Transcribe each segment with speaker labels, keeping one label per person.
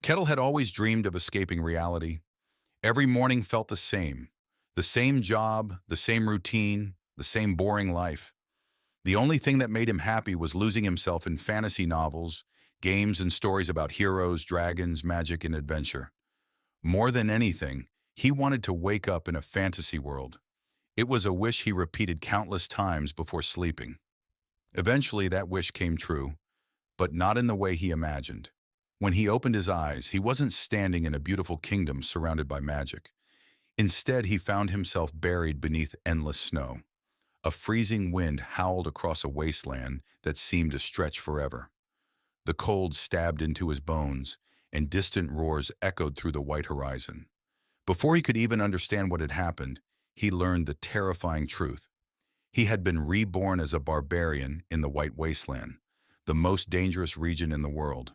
Speaker 1: Kettle had always dreamed of escaping reality. Every morning felt the same job, the same routine, the same boring life. The only thing that made him happy was losing himself in fantasy novels, games, and stories about heroes, dragons, magic, and adventure. More than anything, he wanted to wake up in a fantasy world. It was a wish he repeated countless times before sleeping. Eventually, that wish came true, but not in the way he imagined. When he opened his eyes, he wasn't standing in a beautiful kingdom surrounded by magic. Instead, he found himself buried beneath endless snow. A freezing wind howled across a wasteland that seemed to stretch forever. The cold stabbed into his bones, and distant roars echoed through the white horizon. Before he could even understand what had happened, he learned the terrifying truth. He had been reborn as a barbarian in the White Wasteland, the most dangerous region in the world.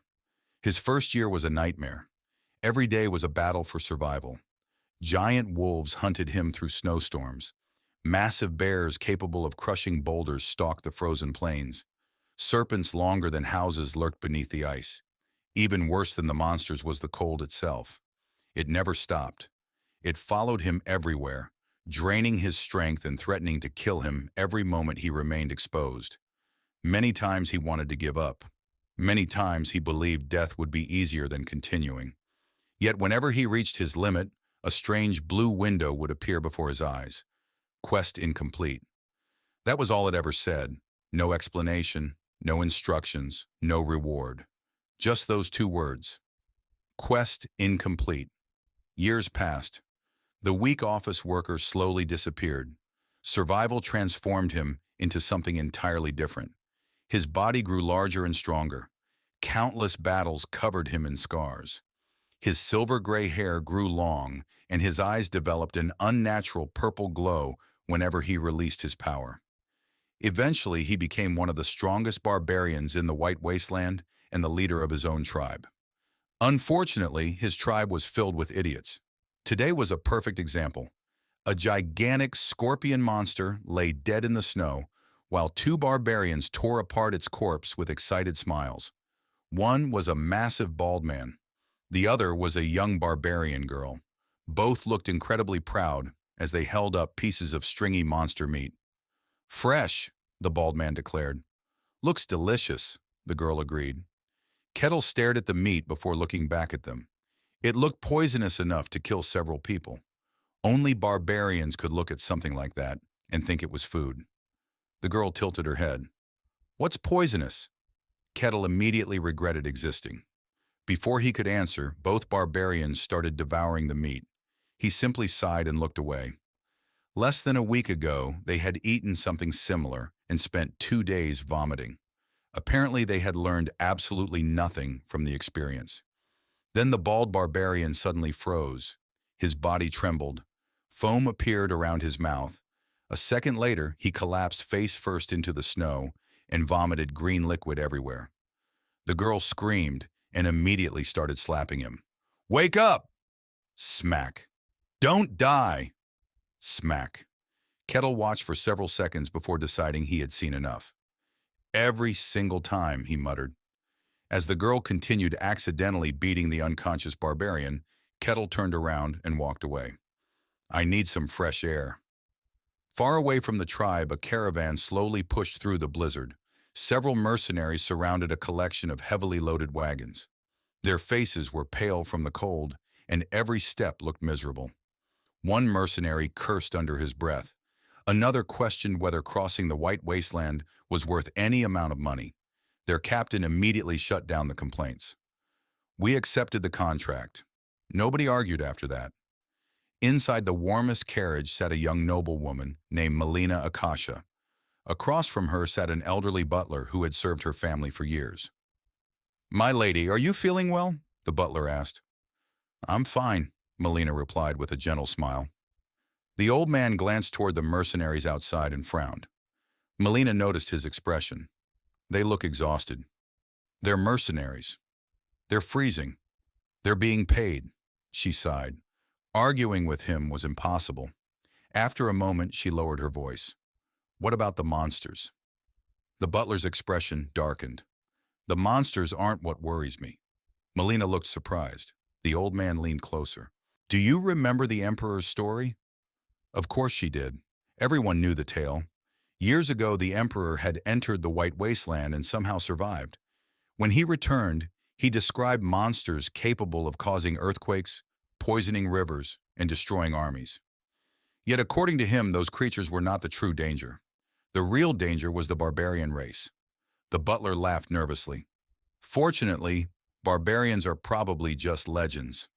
Speaker 1: His first year was a nightmare. Every day was a battle for survival. Giant wolves hunted him through snowstorms. Massive bears capable of crushing boulders stalked the frozen plains. Serpents longer than houses lurked beneath the ice. Even worse than the monsters was the cold itself. It never stopped. It followed him everywhere, draining his strength and threatening to kill him every moment he remained exposed. Many times he wanted to give up. Many times he believed death would be easier than continuing. Yet whenever he reached his limit, a strange blue window would appear before his eyes. Quest incomplete. That was all it ever said. No explanation, no instructions, no reward. Just those two words. Quest incomplete. Years passed. The weak office worker slowly disappeared. Survival transformed him into something entirely different. His body grew larger and stronger. Countless battles covered him in scars. His silver-gray hair grew long, and his eyes developed an unnatural purple glow whenever he released his power. Eventually, he became one of the strongest barbarians in the White Wasteland and the leader of his own tribe. Unfortunately, his tribe was filled with idiots. Today was a perfect example. A gigantic scorpion monster lay dead in the snow, while two barbarians tore apart its corpse with excited smiles. One was a massive bald man. The other was a young barbarian girl. Both looked incredibly proud as they held up pieces of stringy monster meat. "Fresh," the bald man declared. "Looks delicious," the girl agreed. Kettle stared at the meat before looking back at them. It looked poisonous enough to kill several people. Only barbarians could look at something like that and think it was food. The girl tilted her head. "What's poisonous?" Kettle immediately regretted existing. Before he could answer, both barbarians started devouring the meat. He simply sighed and looked away. Less than a week ago, they had eaten something similar and spent 2 days vomiting. Apparently, they had learned absolutely nothing from the experience. Then the bald barbarian suddenly froze. His body trembled. Foam appeared around his mouth. A second later, he collapsed face first into the snow and vomited green liquid everywhere. The girl screamed and immediately started slapping him. "Wake up!" Smack. "Don't die!" Smack. Kettle watched for several seconds before deciding he had seen enough. "Every single time," he muttered. As the girl continued accidentally beating the unconscious barbarian, Kettle turned around and walked away. "I need some fresh air." Far away from the tribe, a caravan slowly pushed through the blizzard. Several mercenaries surrounded a collection of heavily loaded wagons. Their faces were pale from the cold, and every step looked miserable. One mercenary cursed under his breath. Another questioned whether crossing the White Wasteland was worth any amount of money. Their captain immediately shut down the complaints. "We accepted the contract." Nobody argued after that. Inside the warmest carriage sat a young noblewoman named Melina Akasha. Across from her sat an elderly butler who had served her family for years. "My lady, are you feeling well?" the butler asked. "I'm fine," Melina replied with a gentle smile. The old man glanced toward the mercenaries outside and frowned. Melina noticed his expression. "They look exhausted. They're mercenaries. They're freezing. They're being paid," she sighed. Arguing with him was impossible. After a moment, she lowered her voice. "What about the monsters?" The butler's expression darkened. "The monsters aren't what worries me. Melina looked surprised. The old man leaned closer. Do you remember the Emperor's story? Of course she did. Everyone knew the tale. Years ago, the Emperor had entered the White Wasteland and somehow survived. When he returned, he described monsters capable of causing earthquakes, poisoning rivers, and destroying armies. Yet according to him, those creatures were not the true danger. The real danger was the barbarian race. The butler laughed nervously. Fortunately, barbarians are probably just legends.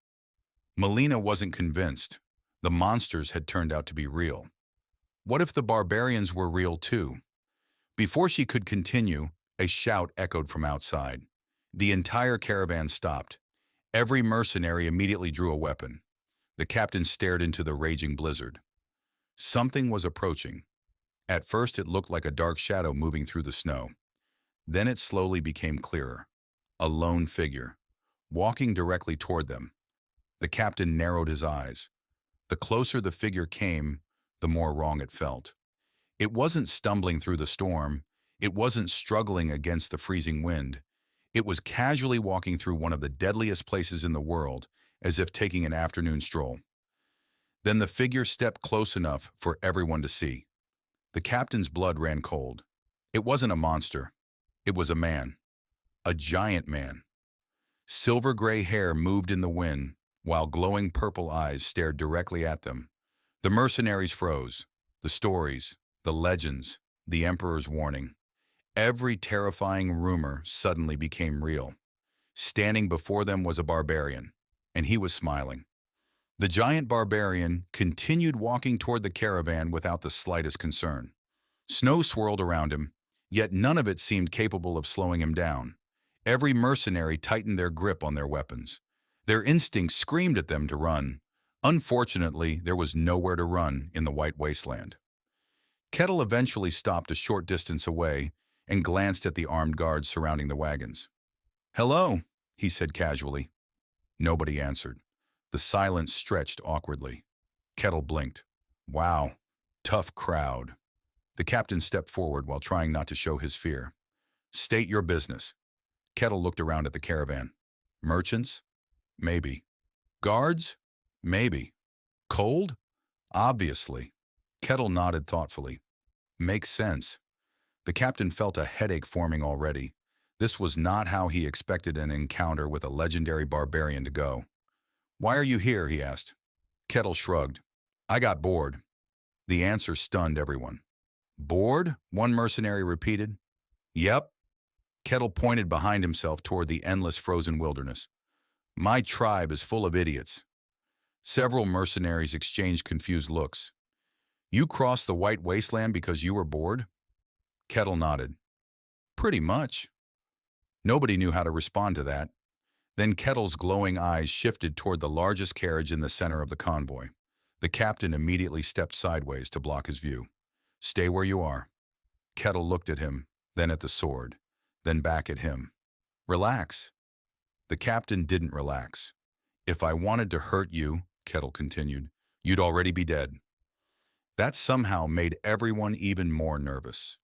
Speaker 1: Melina wasn't convinced. The monsters had turned out to be real. What if the barbarians were real too? Before she could continue, a shout echoed from outside. The entire caravan stopped. Every mercenary immediately drew a weapon. The captain stared into the raging blizzard. Something was approaching. At first it looked like a dark shadow moving through the snow. Then it slowly became clearer. A lone figure, walking directly toward them. The captain narrowed his eyes. The closer the figure came, the more wrong it felt. It wasn't stumbling through the storm. It wasn't struggling against the freezing wind. It was casually walking through one of the deadliest places in the world, as if taking an afternoon stroll. Then the figure stepped close enough for everyone to see. The captain's blood ran cold. It wasn't a monster. It was a man. A giant man. Silver gray hair moved in the wind, while glowing purple eyes stared directly at them. The mercenaries froze. The stories, the legends, the Emperor's warning. Every terrifying rumor suddenly became real. Standing before them was a barbarian, and he was smiling. The giant barbarian continued walking toward the caravan without the slightest concern. Snow swirled around him, yet none of it seemed capable of slowing him down. Every mercenary tightened their grip on their weapons. Their instincts screamed at them to run. Unfortunately, there was nowhere to run in the White Wasteland. Kettle eventually stopped a short distance away and glanced at the armed guards surrounding the wagons. "Hello," he said casually. Nobody answered. The silence stretched awkwardly. Kettle blinked. Wow, tough crowd. The captain stepped forward while trying not to show his fear. "State your business." Kettle looked around at the caravan. "Merchants? Maybe. Guards? Maybe. Cold? Obviously." Kettle nodded thoughtfully. "Makes sense." The captain felt a headache forming already. This was not how he expected an encounter with a legendary barbarian to go. "Why are you here?" he asked. Kettle shrugged. "I got bored." The answer stunned everyone. "Bored?" one mercenary repeated. "Yep." Kettle pointed behind himself toward the endless frozen wilderness. "My tribe is full of idiots." Several mercenaries exchanged confused looks. "You crossed the White Wasteland because you were bored?" Kettle nodded. "Pretty much." Nobody knew how to respond to that. Then Kettle's glowing eyes shifted toward the largest carriage in the center of the convoy. The captain immediately stepped sideways to block his view. "Stay where you are." Kettle looked at him, then at the sword, then back at him. "Relax." The captain didn't relax. "If I wanted to hurt you," Kettle continued, "you'd already be dead." That somehow made everyone even more nervous.